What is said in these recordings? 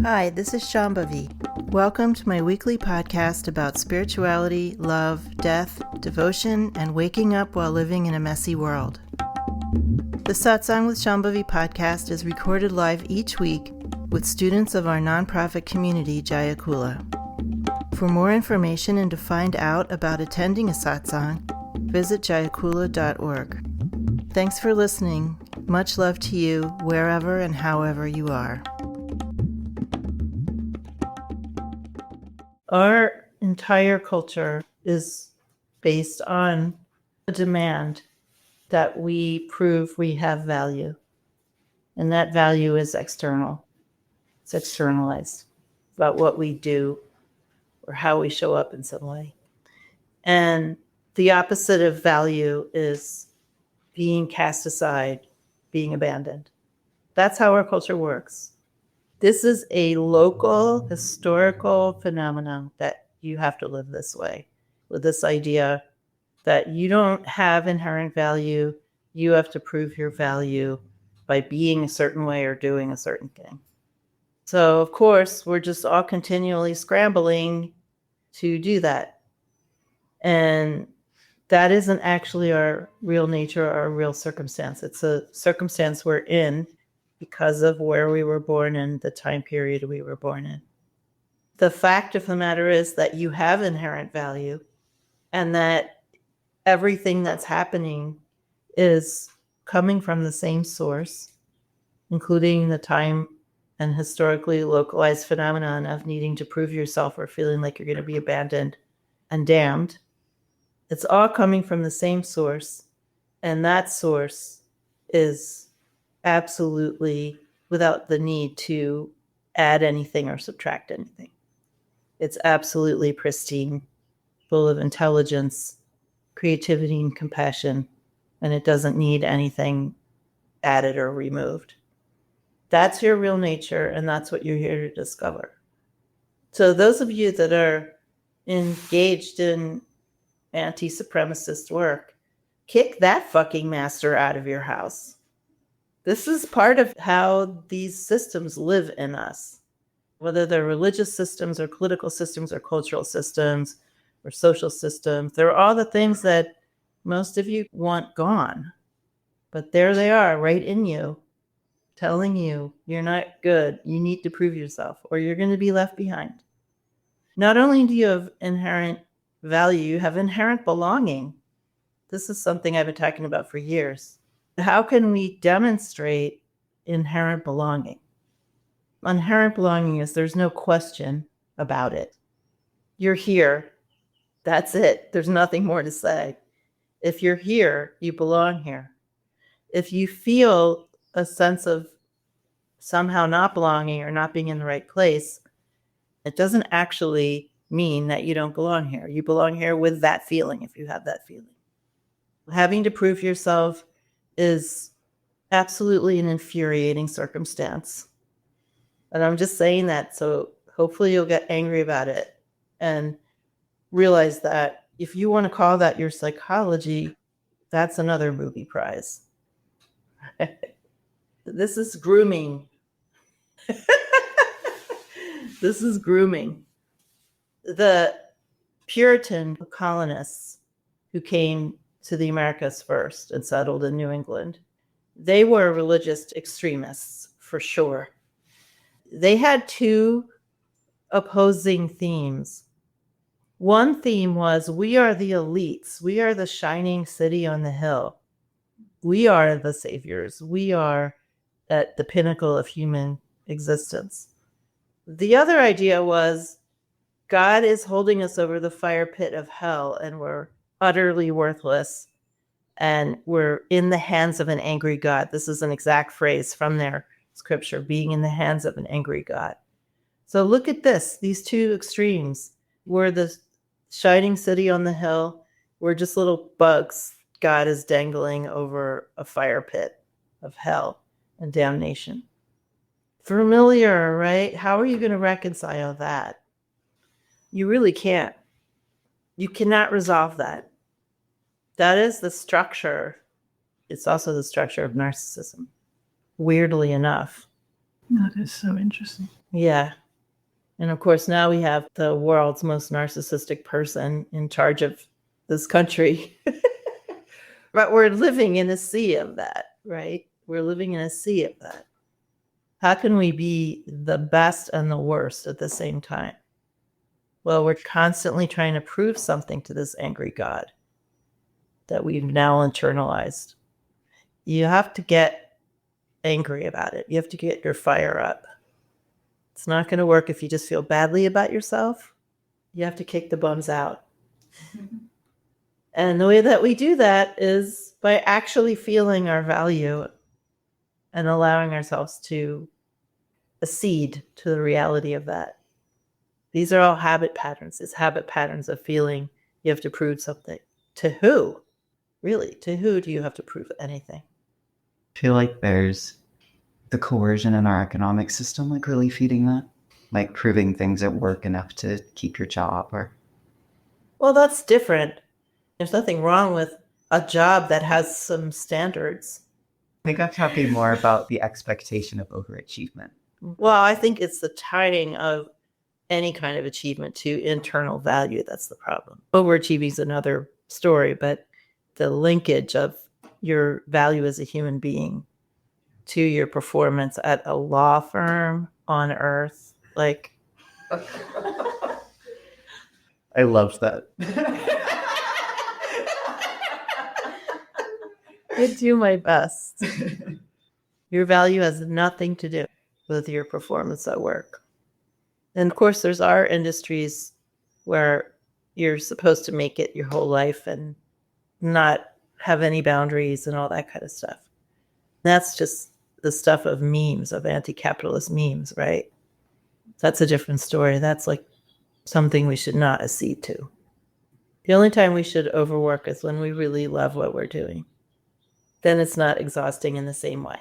Hi, this is Shambhavi. Welcome to my weekly podcast about spirituality, love, death, devotion, and waking up while living in a messy world. The Satsang with Shambhavi podcast is recorded live each week with students of our nonprofit community, Jaya Kula. For more information and to find out about attending a satsang, visit jayakula.org. Thanks for listening. Much love to you, wherever and however you are. Our entire culture is based on a demand that we prove we have value. And that value is external. It's externalized about what we do or how we show up in some way. And the opposite of value is being cast aside, being abandoned. That's how our culture works. This is a local, historical phenomenon that you have to live this way, with this idea that you don't have inherent value. You have to prove your value by being a certain way or doing a certain thing. So, of course, we're just all continually scrambling to do that. And that isn't actually our real nature or our real circumstance. It's a circumstance we're in because of where we were born and the time period we were born in. The fact of the matter is that you have inherent value and that everything that's happening is coming from the same source, including the time and historically localized phenomenon of needing to prove yourself or feeling like you're going to be abandoned and damned. It's all coming from the same source, and that source is absolutely without the need to add anything or subtract anything. It's absolutely pristine, full of intelligence, creativity, and compassion, and it doesn't need anything added or removed. That's your real nature, and that's what you're here to discover. So those of you that are engaged in anti-supremacist work, kick that fucking master out of your house. This is part of how these systems live in us, whether they're religious systems or political systems or cultural systems or social systems. They're all the things that most of you want gone. But there they are right in you, telling you you're not good, you need to prove yourself, or you're going to be left behind. Not only do you have inherent value, you have inherent belonging. This is something I've been talking about for years. How can we demonstrate inherent belonging? Inherent belonging is there's no question about it. You're here. That's it. There's nothing more to say. If you're here, you belong here. If you feel a sense of somehow not belonging or not being in the right place, it doesn't actually mean that you don't belong here. You belong here with that feeling, if you have that feeling. Having to prove yourself is absolutely an infuriating circumstance. And I'm just saying that, so hopefully you'll get angry about it and realize that if you want to call that your psychology, that's another movie prize. This is grooming. This is grooming. The Puritan colonists who came to the Americas first and settled in New England, they were religious extremists for sure. They had two opposing themes. One theme was, we are the elites. We are the shining city on the hill. We are the saviors. We are at the pinnacle of human existence. The other idea was, God is holding us over the fire pit of hell and we're utterly worthless and we're in the hands of an angry God. This is an exact phrase from their scripture, being in the hands of an angry God. So look at this, these two extremes. We're the shining city on the hill. We're just little bugs God is dangling over a fire pit of hell and damnation. Familiar, right? How are you going to reconcile that? You really can't. You cannot resolve that. That is the structure. It's also the structure of narcissism, weirdly enough. That is so interesting. Yeah. And of course, now we have the world's most narcissistic person in charge of this country. But we're living in a sea of that, right? We're living in a sea of that. How can we be the best and the worst at the same time? Well, we're constantly trying to prove something to this angry God that we've now internalized. You have to get angry about it. You have to get your fire up. It's not going to work if you just feel badly about yourself. You have to kick the bums out. And the way that we do that is by actually feeling our value and allowing ourselves to accede to the reality of that. These are all habit patterns. It's habit patterns of feeling you have to prove something. To who? Really, to who do you have to prove anything? I feel like there's the coercion in our economic system, like really feeding that, like proving things at work enough to keep your job or. Well, that's different. There's nothing wrong with a job that has some standards. I think I'm talking more about the expectation of overachievement. Well, I think it's the tying of any kind of achievement to internal value that's the problem. Overachieving is another story, but the linkage of your value as a human being to your performance at a law firm on earth, like. I love that. I do my best. Your value has nothing to do with your performance at work. And of course, there's our industries where you're supposed to make it your whole life and not have any boundaries and all that kind of stuff. That's just the stuff of memes, of anti-capitalist memes, right? That's a different story. That's like something we should not accede to. The only time we should overwork is when we really love what we're doing. Then it's not exhausting in the same way.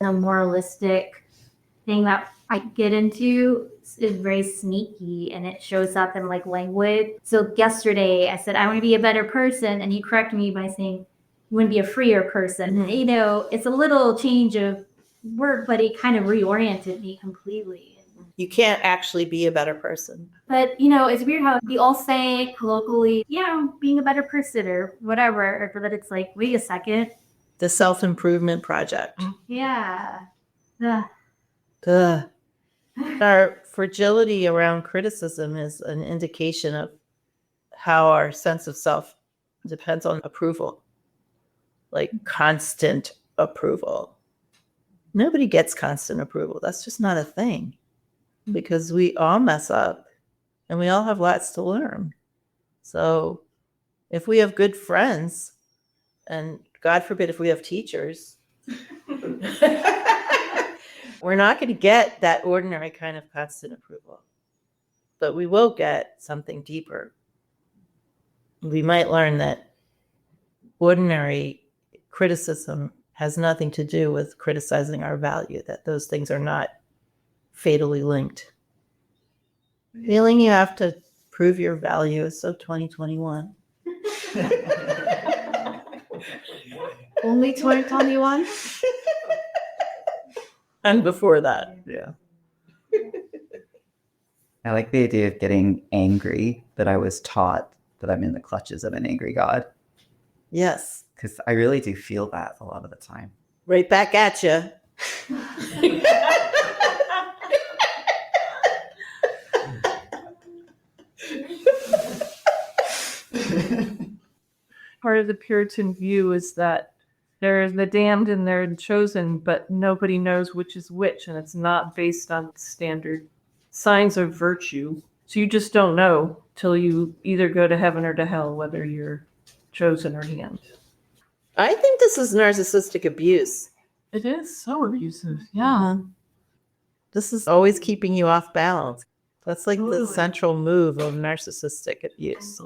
The moralistic thing that I get into is very sneaky, and it shows up in like language. So yesterday I said, I want to be a better person. And you corrected me by saying, you want to be a freer person. Mm-hmm. You know, it's a little change of word, but it kind of reoriented me completely. You can't actually be a better person. But, you know, it's weird how we all say colloquially, you know, being a better person or whatever, but it's like, wait a second. The self-improvement project. Yeah. Duh. Our fragility around criticism is an indication of how our sense of self depends on approval, like constant approval. Nobody gets constant approval. That's just not a thing, because we all mess up and we all have lots to learn. So if we have good friends, and God forbid if we have teachers, we're not going to get that ordinary kind of constant approval, but we will get something deeper. We might learn that ordinary criticism has nothing to do with criticizing our value, that those things are not fatally linked. Feeling you have to prove your value is so 2021. Only 2021? And before that. Yeah. I like the idea of getting angry, that I was taught that I'm in the clutches of an angry God. Yes. Because I really do feel that a lot of the time. Right back at you. Part of the Puritan view is that there's the damned and they're chosen, but nobody knows which is which, and it's not based on standard signs of virtue. So you just don't know till you either go to heaven or to hell, whether you're chosen or damned. I think this is narcissistic abuse. It is so abusive. Yeah. This is always keeping you off balance. That's like Totally. the central move of narcissistic abuse.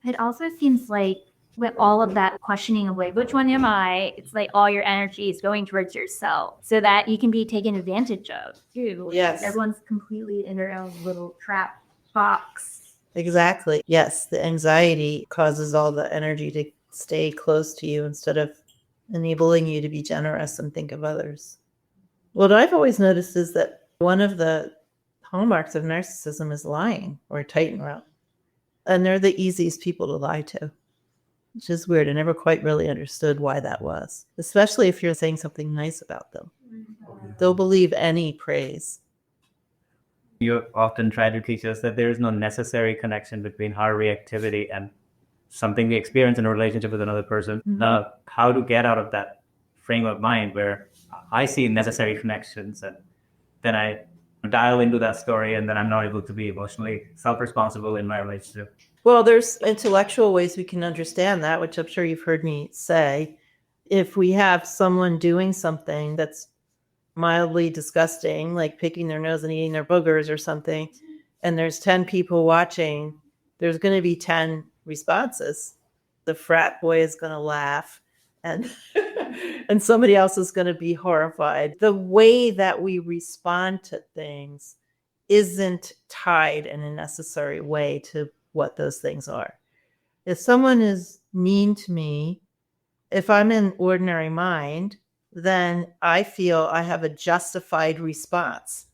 It also seems like with all of that questioning of like, which one am I? It's like all your energy is going towards yourself so that you can be taken advantage of too. Yes. Everyone's completely in their own little trap box. Exactly. Yes. The anxiety causes all the energy to stay close to you instead of enabling you to be generous and think of others. What I've always noticed is that one of the hallmarks of narcissism is lying or tighten-rope. And they're the easiest people to lie to, which is weird. I never quite really understood why that was, especially if you're saying something nice about them. They'll believe any praise. You often try to teach us that there is no necessary connection between our reactivity and something we experience in a relationship with another person. How to get out of that frame of mind where I see necessary connections and then I dial into that story and then I'm not able to be emotionally self-responsible in my relationship. Well, there's intellectual ways we can understand that, which I'm sure you've heard me say. If we have someone doing something that's mildly disgusting, like picking their nose and eating their boogers or something, and there's 10 people watching, there's going to be 10 responses. The frat boy is going to laugh and and somebody else is going to be horrified. The way that we respond to things isn't tied in a necessary way to what those things are. If someone is mean to me, if I'm in ordinary mind, then I feel I have a justified response.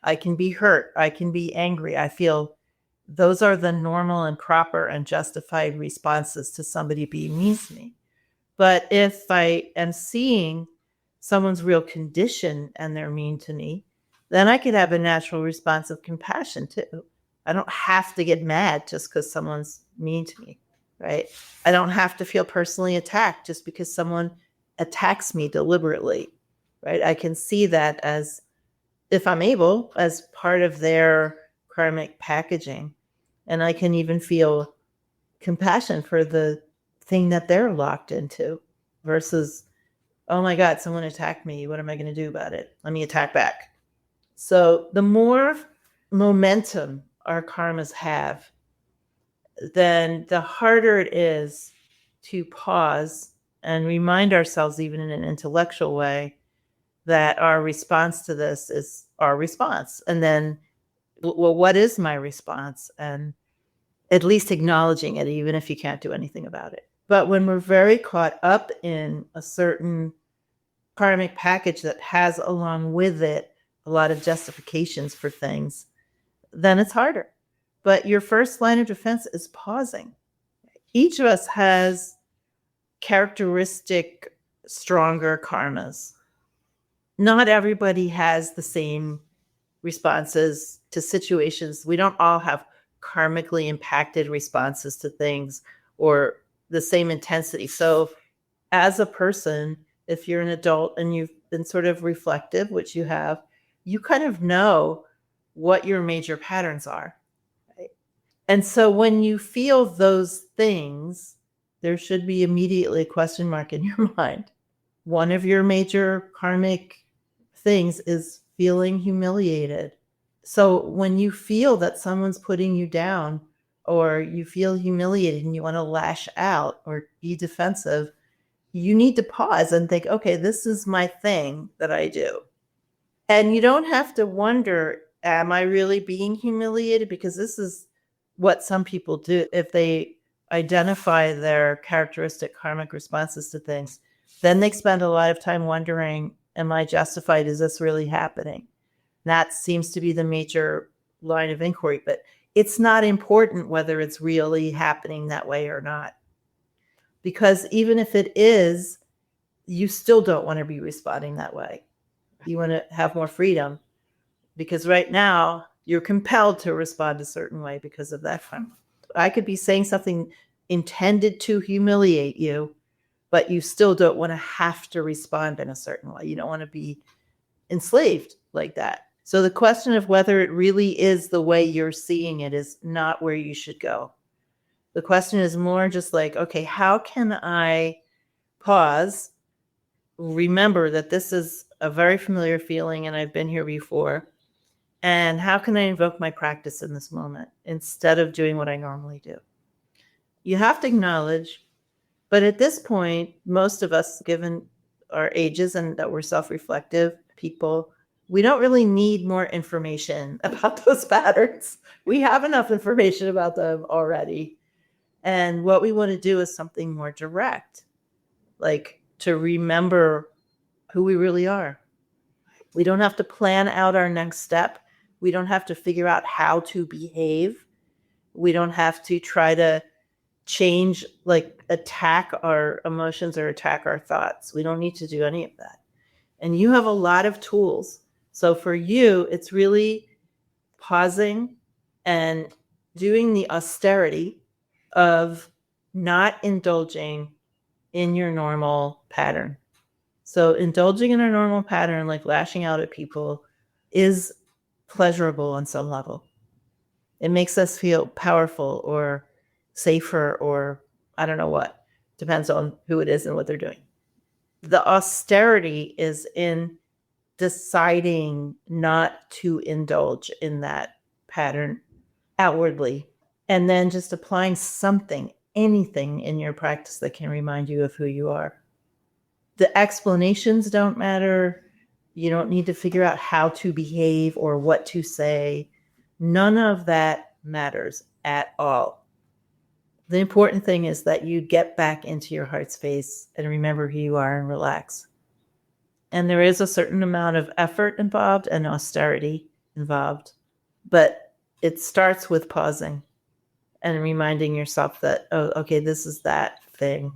I can be hurt. I can be angry. I feel those are the normal and proper and justified responses to somebody being mean to me. But if I am seeing someone's real condition and they're mean to me, then I could have a natural response of compassion too. I don't have to get mad just because someone's mean to me, right? I don't have to feel personally attacked just because someone attacks me deliberately, right? I can see that as, if I'm able, as part of their karmic packaging. And I can even feel compassion for the thing that they're locked into versus, oh my God, someone attacked me. What am I going to do about it? Let me attack back. So the more momentum our karmas have, then the harder it is to pause and remind ourselves, even in an intellectual way, that our response to this is our response. And then, well, what is my response? And at least acknowledging it, even if you can't do anything about it. But when we're very caught up in a certain karmic package that has along with it a lot of justifications for things, then it's harder. But your first line of defense is pausing. Each of us has characteristic, stronger karmas. Not everybody has the same responses to situations. We don't all have karmically impacted responses to things or the same intensity. So as a person, if you're an adult and you've been sort of reflective, which you have, you kind of know what your major patterns are. Right? And so when you feel those things, there should be immediately a question mark in your mind. One of your major karmic things is feeling humiliated. So when you feel that someone's putting you down or you feel humiliated and you want to lash out or be defensive, you need to pause and think, okay, this is my thing that I do. And you don't have to wonder, am I really being humiliated? Because this is what some people do. If they identify their characteristic karmic responses to things, then they spend a lot of time wondering, am I justified? Is this really happening? That seems to be the major line of inquiry, but it's not important whether it's really happening that way or not. Because even if it is, you still don't want to be responding that way. You want to have more freedom because right now you're compelled to respond a certain way because of that. I could be saying something intended to humiliate you, but you still don't want to have to respond in a certain way. You don't want to be enslaved like that. So the question of whether it really is the way you're seeing it is not where you should go. The question is more just like, okay, how can I pause, remember that this is a very familiar feeling and I've been here before, and how can I invoke my practice in this moment instead of doing what I normally do? You have to acknowledge, but at this point, most of us, given our ages and that we're self-reflective people, we don't really need more information about those patterns. We have enough information about them already. And what we want to do is something more direct, like to remember who we really are. We don't have to plan out our next step. We don't have to figure out how to behave. We don't have to try to change, like attack our emotions or attack our thoughts. We don't need to do any of that. And you have a lot of tools. So for you, it's really pausing and doing the austerity of not indulging in your normal pattern. So indulging in a normal pattern, like lashing out at people, is pleasurable on some level. It makes us feel powerful or safer, or I don't know what. Depends on who it is and what they're doing. The austerity is in deciding not to indulge in that pattern outwardly, and then just applying something, anything in your practice that can remind you of who you are. The explanations don't matter. You don't need to figure out how to behave or what to say. None of that matters at all. The important thing is that you get back into your heart space and remember who you are and relax. And there is a certain amount of effort involved and austerity involved, but it starts with pausing and reminding yourself that, oh, okay, this is that thing.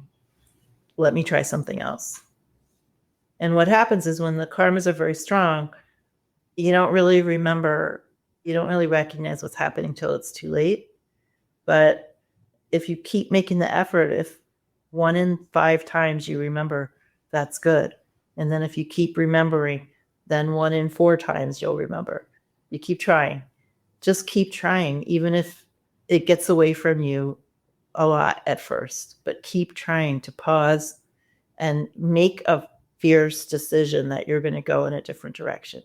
Let me try something else. And what happens is when the karmas are very strong, you don't really remember, you don't really recognize what's happening till it's too late. But if you keep making the effort, if 1 in 5 times you remember, that's good. And then if you keep remembering, then 1 in 4 times you'll remember. You keep trying. Just keep trying, even if it gets away from you a lot at first. But keep trying to pause and make a fierce decision that you're going to go in a different direction.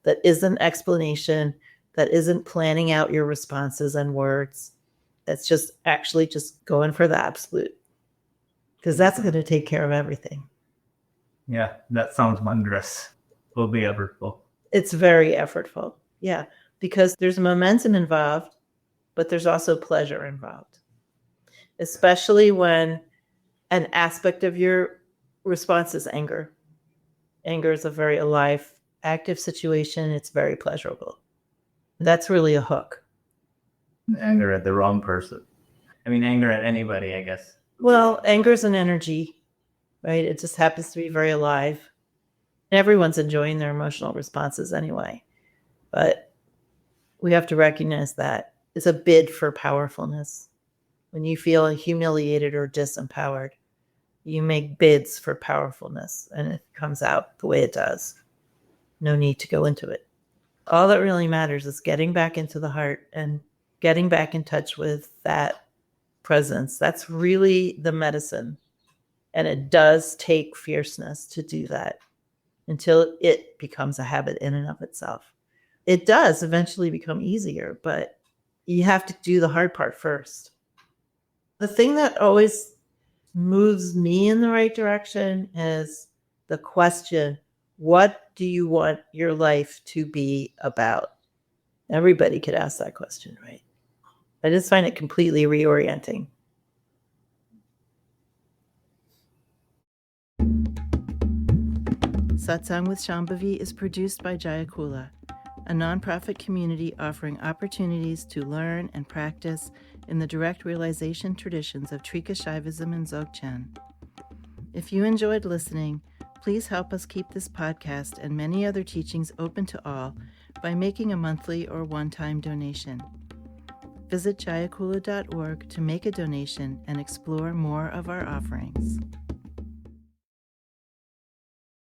That isn't explanation, that isn't planning out your responses and words. That's just actually just going for the absolute. Because that's going to take care of everything. Yeah, that sounds wondrous. Will be effortful. It's very effortful. Yeah, because there's momentum involved, but there's also pleasure involved. Especially when an aspect of your response is anger. Anger is a very alive, active situation. It's very pleasurable. That's really a hook. Anger at the wrong person. I mean, anger at anybody, I guess. Well, anger is an energy, right? It just happens to be very alive. Everyone's enjoying their emotional responses anyway. But we have to recognize that it's a bid for powerfulness. When you feel humiliated or disempowered, you make bids for powerfulness, and it comes out the way it does. No need to go into it. All that really matters is getting back into the heart and getting back in touch with that presence. That's really the medicine. And it does take fierceness to do that until it becomes a habit in and of itself. It does eventually become easier, but you have to do the hard part first. The thing that always moves me in the right direction is the question, what do you want your life to be about? Everybody could ask that question, right? I just find it completely reorienting. Satsang with Shambhavi is produced by Jaya Kula, a nonprofit community offering opportunities to learn and practice in the direct realization traditions of Trika Shaivism and Dzogchen. If you enjoyed listening, please help us keep this podcast and many other teachings open to all by making a monthly or one-time donation. Visit jayakula.org to make a donation and explore more of our offerings.